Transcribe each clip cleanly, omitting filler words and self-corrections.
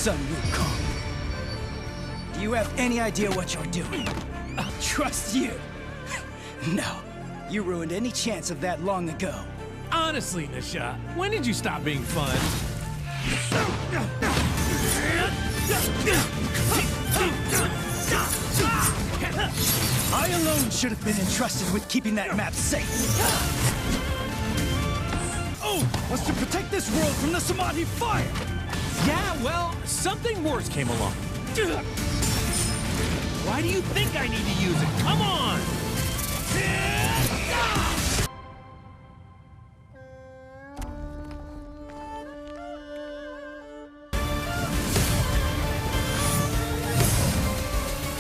Son Wukong. Do you have any idea what you're doing? I'll trust you. No, you ruined any chance of that long ago. Honestly, Nezha, when did you stop being fun? I alone should have been entrusted with keeping that map safe. Oh, was to protect this world from the Samadhi fire! Yeah, well, something worse came along. Why do you think I need to use it? Come on!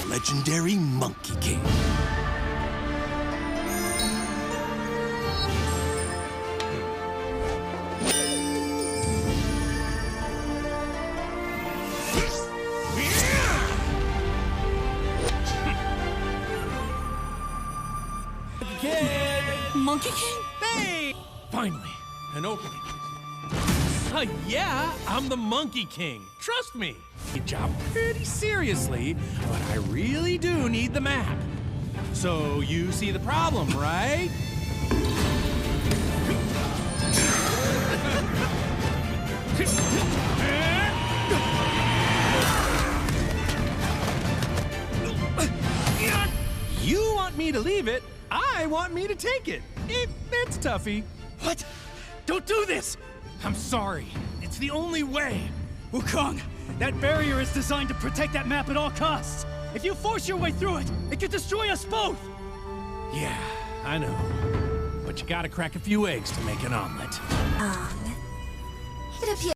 Legendary Monkey King. Monkey King? Hey! Finally, an opening. Yeah, I'm the Monkey King. Trust me. I job pretty seriously, but I really do need the map. So you see the problem, right? You want me to leave it, I want me to take it. It's toughy. What? Don't do this! I'm sorry. It's the only way. Wukong, that barrier is designed to protect that map at all costs. If you force your way through it, it could destroy us both! Yeah, I know. But you gotta crack a few eggs to make an omelet. It appears